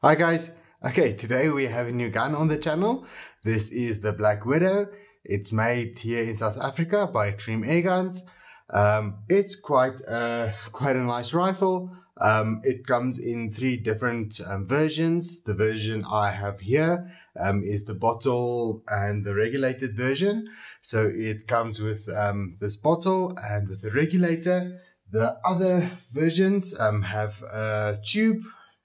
Hi guys, okay, today we have a new gun on the channel. This is the Black Widow. It's made here in South Africa by Extreme Airguns. It's quite a nice rifle. It comes in three different versions. The version I have here is the bottle and the regulated version. So it comes with this bottle and with a regulator. The other versions have a tube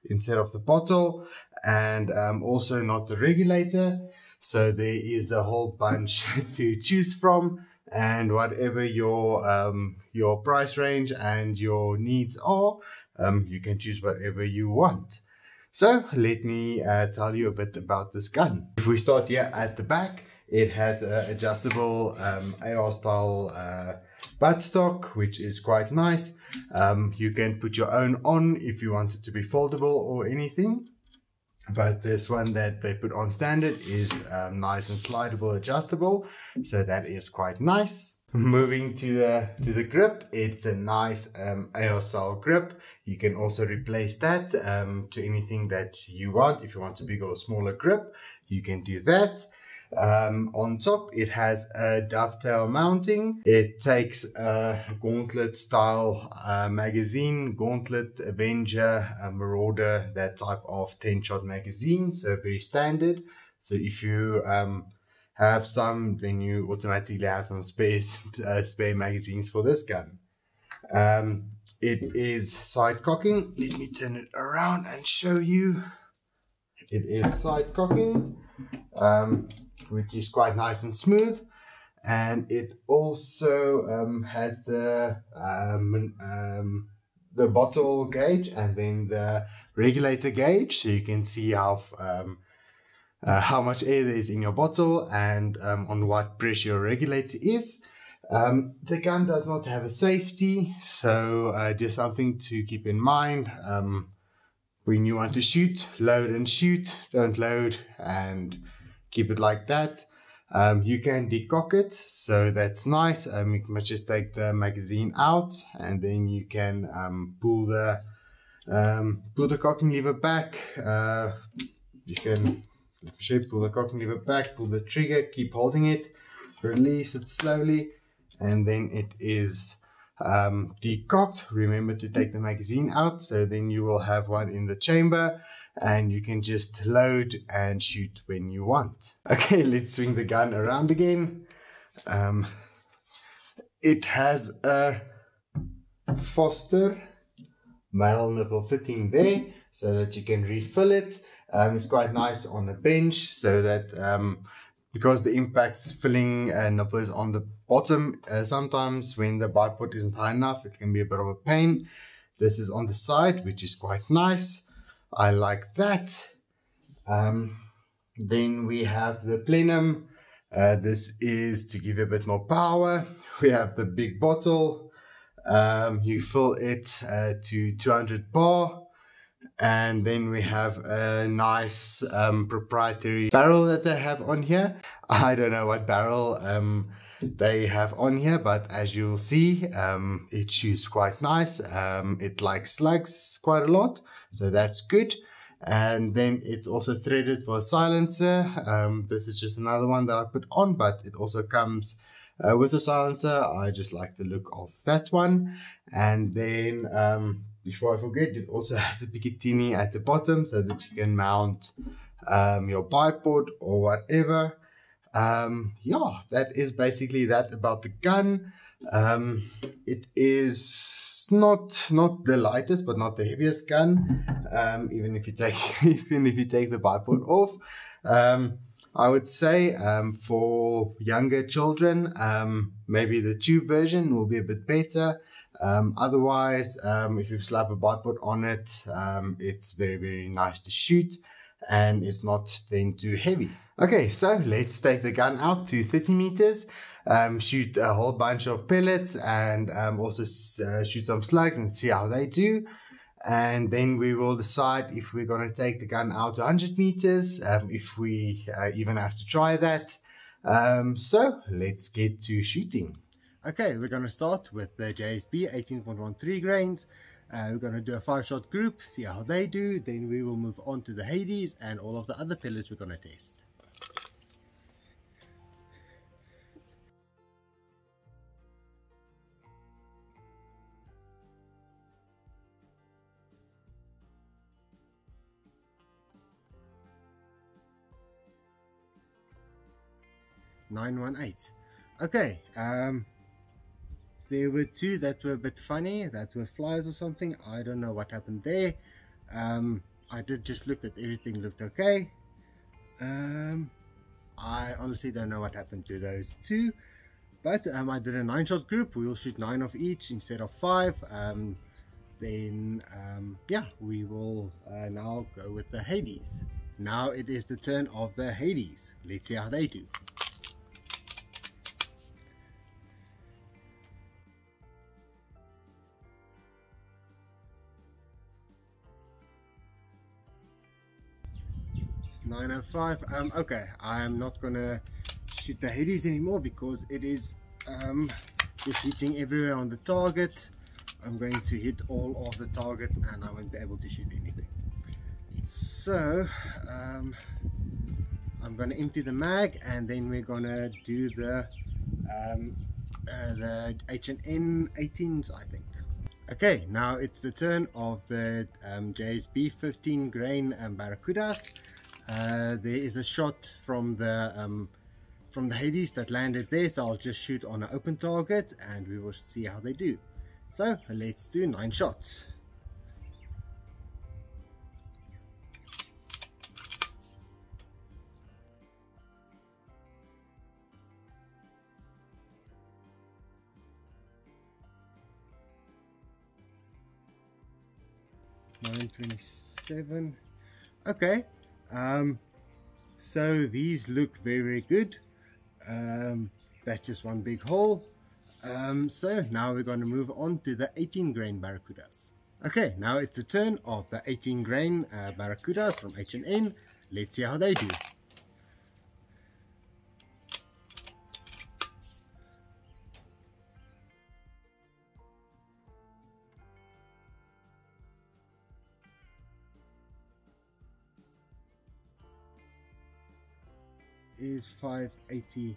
instead of the bottle, and also not the regulator. So there is a whole bunch to choose from, and whatever your price range and your needs are, you can choose whatever you want. So let me tell you a bit about this gun. If we start here at the back, it has an adjustable AR style buttstock, which is quite nice. You can put your own on if you want it to be foldable or anything, but this one that they put on standard is nice and slidable, adjustable, so that is quite nice. Moving to the grip, it's a nice AR style grip. You can also replace that to anything that you want. If you want a bigger or smaller grip, you can do that. On top, it has a dovetail mounting. It takes a gauntlet style magazine, Gauntlet, Avenger, Marauder, that type of 10-shot magazine, so very standard. So if you have some, then you automatically have some spare magazines for this gun. It is side cocking. Let me turn it around and show you. It is side cocking, which is quite nice and smooth, and it also has the bottle gauge and then the regulator gauge, so you can see how much air there is in your bottle and on what pressure your regulator is. The gun does not have a safety, so just something to keep in mind. When you want to shoot, load and shoot, don't load and keep it like that. You can decock it, so that's nice. You must just take the magazine out, and then you can pull the cocking lever back. You can, let me show you, pull the cocking lever back, pull the trigger, keep holding it, release it slowly, and then it is decocked. Remember to take the magazine out, so then you will have one in the chamber and you can just load and shoot when you want. Okay, let's swing the gun around again. It has a Foster male nipple fitting there so that you can refill it. It's quite nice on a bench, so that because the impact's filling nipples on the bottom, sometimes when the bipod isn't high enough, it can be a bit of a pain. This is on the side, which is quite nice. I like that. Then we have the plenum. This is to give a bit more power. We have the big bottle. You fill it to 200 bar. And then we have a nice proprietary barrel that they have on here. I don't know what barrel they have on here, but as you'll see, it shoots quite nice. It likes slugs quite a lot, so that's good. And then it's also threaded for a silencer. This is just another one that I put on, but it also comes with a silencer. I just like the look of that one. And then before I forget, it also has a Picatinny at the bottom so that you can mount your bipod or whatever. Yeah, that is basically that about the gun. It is not the lightest, but not the heaviest gun. Even if you take the bipod off, I would say for younger children, maybe the tube version will be a bit better. Otherwise, if you slap a bipod on it, it's very nice to shoot, and it's not then too heavy. Okay, so let's take the gun out to 30 meters, shoot a whole bunch of pellets, and also shoot some slugs and see how they do. And then we will decide if we're going to take the gun out to 100 meters, if we even have to try that. So let's get to shooting. Okay, we're going to start with the JSB 18.13 grains. We're going to do a 5-shot group, see how they do, then we will move on to the Hades and all of the other pillars we're going to test. (918). Okay, there were two that were a bit funny, that were flyers or something. I don't know what happened there. I did just look at everything, looked okay. I honestly don't know what happened to those two, but I did a 9-shot group. We will shoot 9 of each instead of 5. Then yeah, we will now go with the Hades. Now it is the turn of the Hades. Let's see how they do. It's 905. Okay, I am not gonna shoot the Hades anymore because it is just hitting everywhere on the target. I'm going to hit all of the targets and I won't be able to shoot anything. So I'm going to empty the mag and then we're going to do the H&N 18s, I think. Okay, now it's the turn of the JSB 15 grain Barracuda. There is a shot from the Hades that landed there, so I'll just shoot on an open target and we will see how they do. So let's do 9 shots. (927). Okay, so these look very good. That's just one big hole. So now we're going to move on to the 18 grain Barracudas. Okay, now it's the turn of the 18 grain Barracudas from H&N. Let's see how they do. Is 585.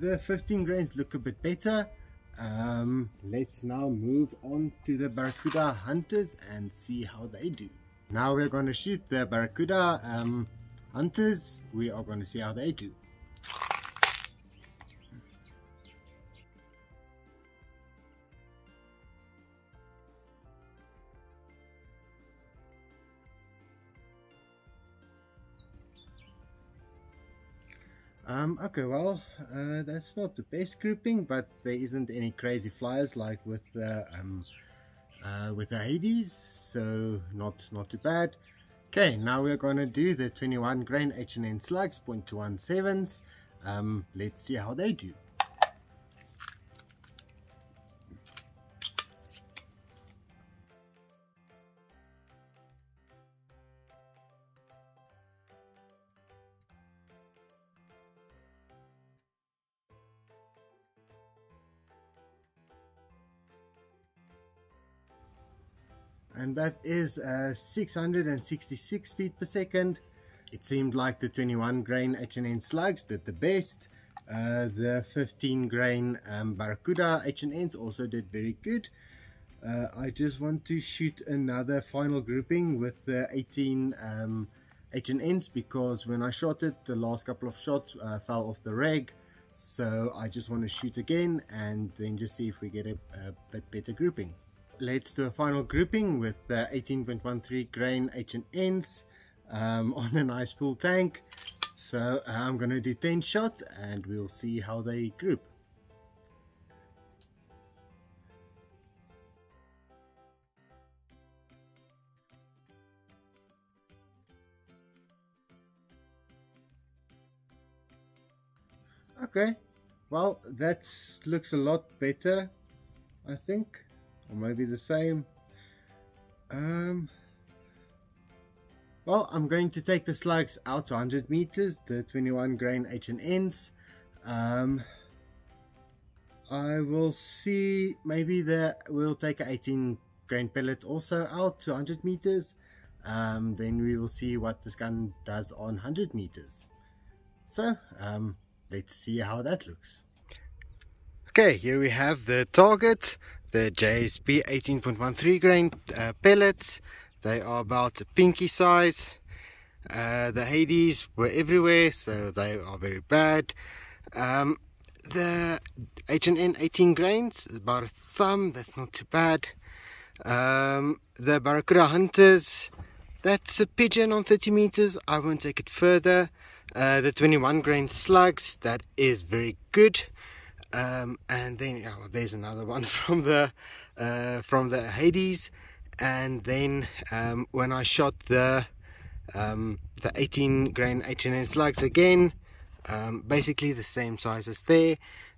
The 15 grains look a bit better. Let's now move on to the Barracuda Hunters and see how they do. Now we're going to shoot the Barracuda Hunters. We are going to see how they do. Okay, well, that's not the best grouping, but there isn't any crazy flyers like with the Hades, so not too bad. Okay, now we're going to do the 21 grain H&N Slugs .217s. Let's see how they do. And that is 666 feet per second. It seemed like the 21 grain H&N Slugs did the best. The 15 grain Barracuda H&Ns also did very good. I just want to shoot another final grouping with the 18 H&Ns because when I shot it, the last couple of shots fell off the reg. So I just want to shoot again and then just see if we get a bit better grouping. Let's do a final grouping with the 18.13 grain H&Ns on a nice full tank. So I'm going to do 10 shots and we'll see how they group. Okay, well, that looks a lot better, I think. Or maybe the same. Well, I'm going to take the Slugs out to 100 meters, the 21 grain H&Ns. I I will see, maybe we'll take an 18 grain pellet also out to 100 meters. Then we will see what this gun does on 100 meters. So let's see how that looks. Okay, here we have the target, the JSP 18.13 grain pellets. They are about a pinky size. The Hades were everywhere, so they are very bad. The H&N 18 grains is about a thumb, that's not too bad. The Barracuda Hunters, that's a pigeon on 30 meters, I won't take it further. The 21 grain Slugs, that is very good. And then well, there's another one from the Hades. And then when I shot the 18 grain H&N Slugs again, basically the same size as there.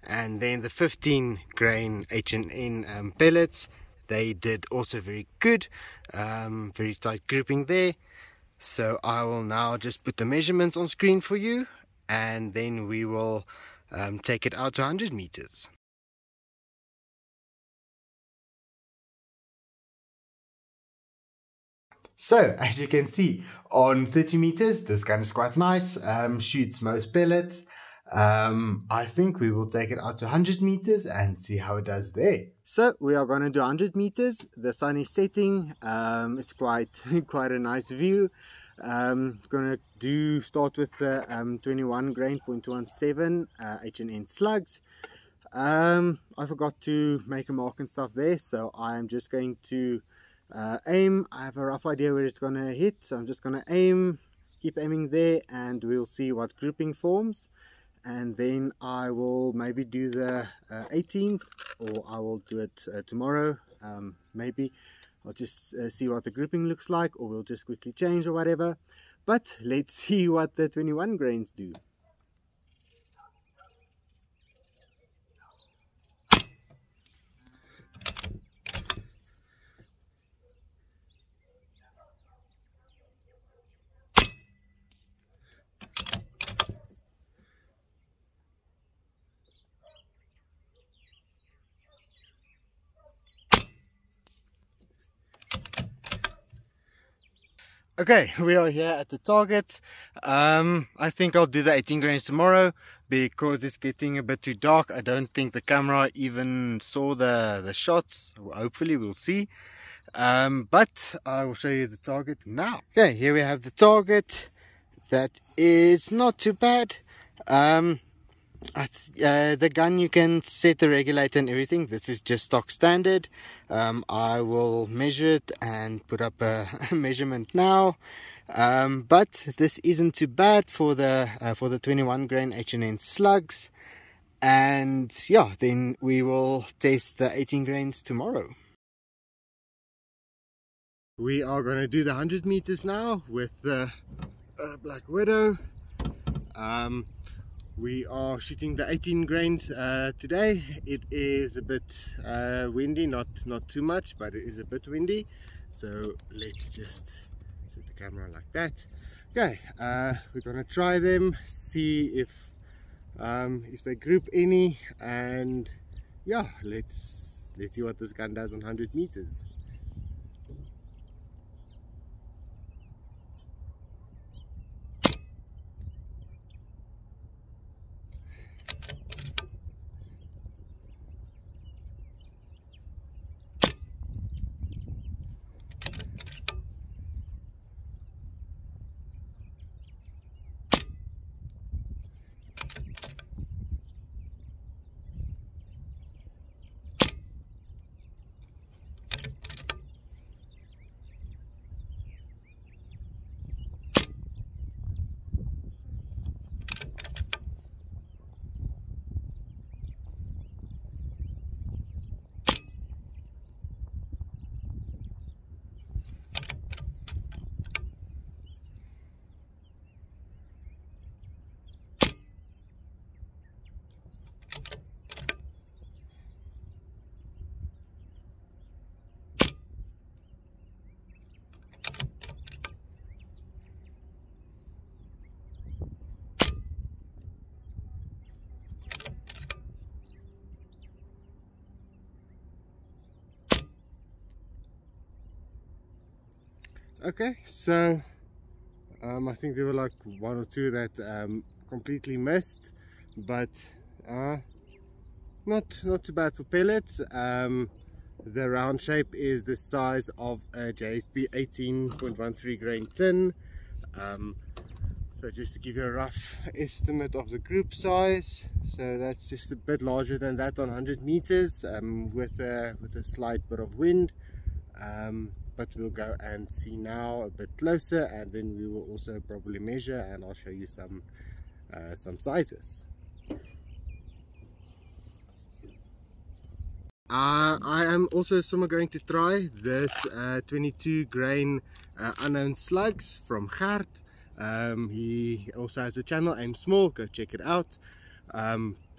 And then the 15 grain H&N pellets, they did also very good, very tight grouping there. So I will now just put the measurements on screen for you, and then we will take it out to 100 meters. So as you can see, on 30 meters this gun is quite nice, shoots most pellets. I think we will take it out to 100 meters and see how it does there. So we are going to do 100 meters. The sun is setting. It's quite a nice view. Gonna start with the 21 grain .17 H&N Slugs. I forgot to make a mark and stuff there, so I'm just going to aim. I have a rough idea where it's gonna hit, so I'm just gonna aim, keep aiming there, and we'll see what grouping forms. And then I will maybe do the 18s, or I will do it tomorrow. Maybe I'll just see what the grouping looks like, or we'll just quickly change or whatever. But let's see what the 21 grains do. Okay, we are here at the target. I think I'll do the 18 grains tomorrow because it's getting a bit too dark. I don't think the camera even saw the shots. Hopefully we'll see. But I will show you the target now. Okay, here we have the target. That is not too bad. The gun, you can set the regulator and everything. This is just stock standard. I will measure it and put up a measurement now. But this isn't too bad for the 21 grain H&N Slugs. And yeah, then we will test the 18 grains tomorrow. We are going to do the 100 meters now with the Black Widow. We are shooting the 18 grains today. It is a bit windy, not too much, but it is a bit windy. So let's just set the camera like that. Okay, we're gonna try them, see if they group any, and yeah, let's see what this gun does on 100 meters. Okay, so I think there were like one or two that completely missed, but not too bad for pellets. The round shape is the size of a JSP 18.13 grain tin. So just to give you a rough estimate of the group size, so that's just a bit larger than that on 100 meters, with a slight bit of wind. But we'll go and see now a bit closer, and then we will also probably measure, and I'll show you some sizes. I am also going to try this 22 grain unknown slugs from Gert. He also has a channel, Aim Small, go check it out.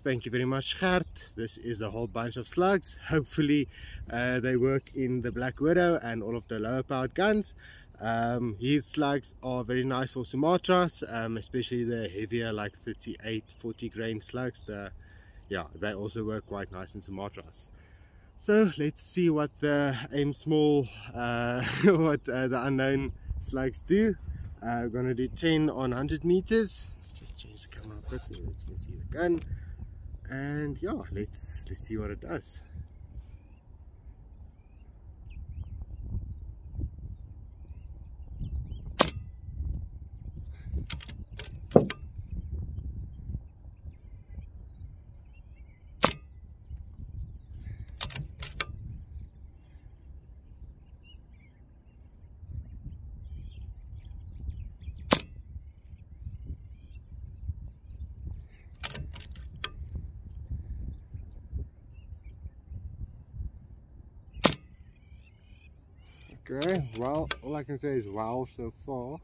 Thank you very much, Gert. This is a whole bunch of slugs. Hopefully they work in the Black Widow and all of the lower powered guns. His slugs are very nice for Sumatras, especially the heavier like 38-40 grain slugs. They also work quite nice in Sumatras. So let's see what the Aim Small, what the unknown slugs do. We're gonna do 10 on 100 meters. Let's just change the camera a bit so that you can see the gun. And yeah, let's see what it does. Okay, well, all I can say is wow so far.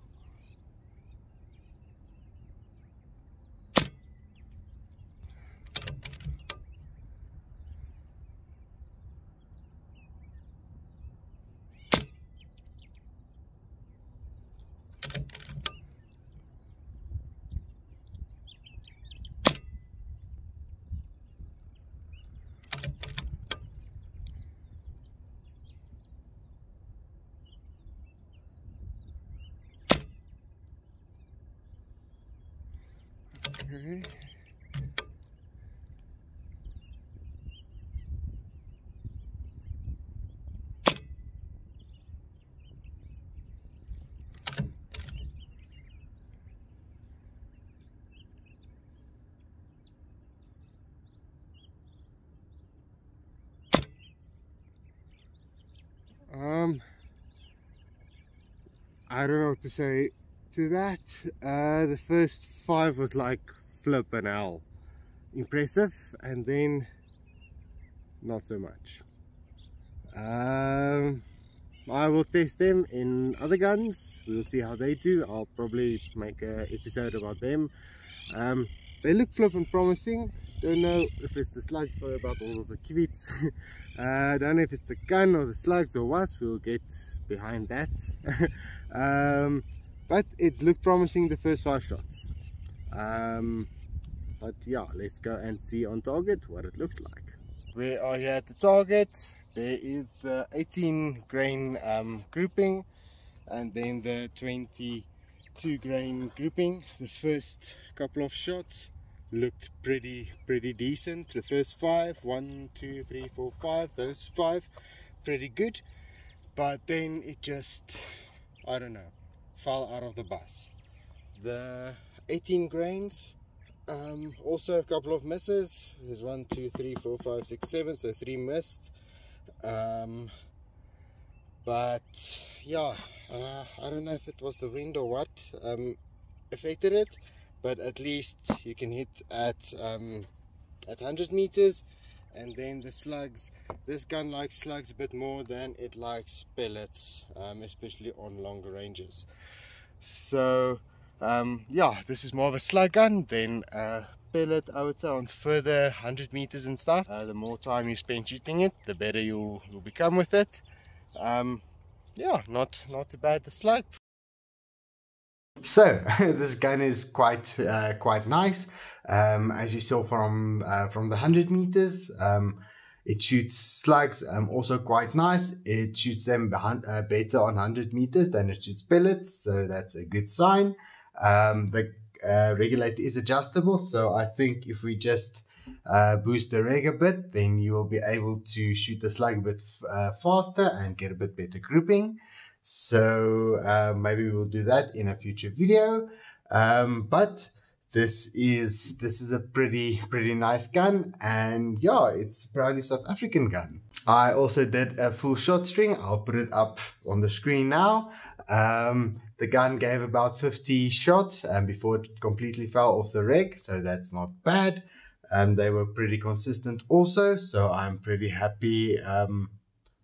Okay. I don't know what to say to that. The first 5 was like flippin' hell impressive, and then not so much. I will test them in other guns. We'll see how they do. I'll probably make an episode about them. They look flippin' promising. Don't know if it's the slugs. Sorry about all of the kivits. Don't know if it's the gun or the slugs or what. We'll get behind that. But it looked promising the first 5 shots. But yeah, let's go and see on target what it looks like. We are here at the target. There is the 18 grain grouping, and then the 22 grain grouping. The first couple of shots looked pretty decent. The first 5, 1, 2, 3, 4, 5, those 5 pretty good, but then it just, I don't know, fell out of the bus. The 18 grains, also a couple of misses. There's 1, 2, 3, 4, 5, 6, 7, so 3 missed. But yeah, I don't know if it was the wind or what affected it, but at least you can hit at 100 meters. And then the slugs, this gun likes slugs a bit more than it likes pellets, especially on longer ranges. So yeah, this is more of a slug gun than a pellet, I would say, on further 100 meters and stuff. The more time you spend shooting it, the better you'll become with it. Yeah, not too bad, the slug. So this gun is quite nice. As you saw from the 100 meters, It shoots slugs also quite nice. It shoots them better on 100 meters than it shoots pellets, so that's a good sign. The regulator is adjustable, so I think if we just boost the reg a bit, then you will be able to shoot the slug a bit faster and get a bit better grouping. So maybe we'll do that in a future video. But this is a pretty nice gun, and yeah, it's a proudly South African gun. I also did a full shot string. I'll put it up on the screen now. The gun gave about 50 shots before it completely fell off the reg, so that's not bad. They were pretty consistent also, so I'm pretty happy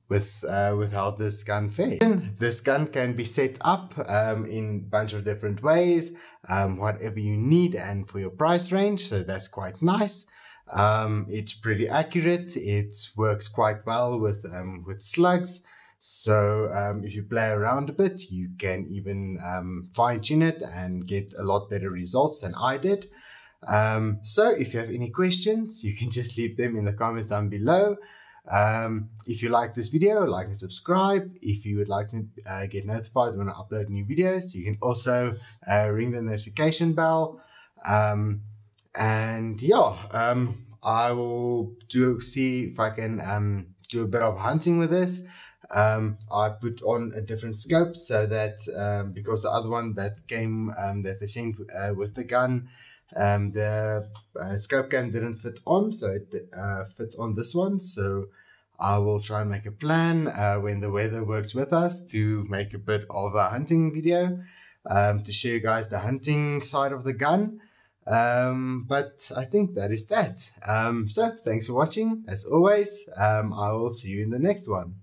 with how this gun fared. This gun can be set up in a bunch of different ways, whatever you need and for your price range, so that's quite nice. It's pretty accurate. It works quite well with slugs. So if you play around a bit, you can even fine-tune it and get a lot better results than I did. So if you have any questions, you can just leave them in the comments down below. If you like this video, like and subscribe. If you would like to get notified when I upload new videos, you can also ring the notification bell. And yeah, I will see if I can do a bit of hunting with this. I put on a different scope so that because the other one that came that they sent with the gun, the scope cam didn't fit on, so it fits on this one. So I will try and make a plan when the weather works with us to make a bit of a hunting video to show you guys the hunting side of the gun. But I think that is that. So thanks for watching. As always, I will see you in the next one.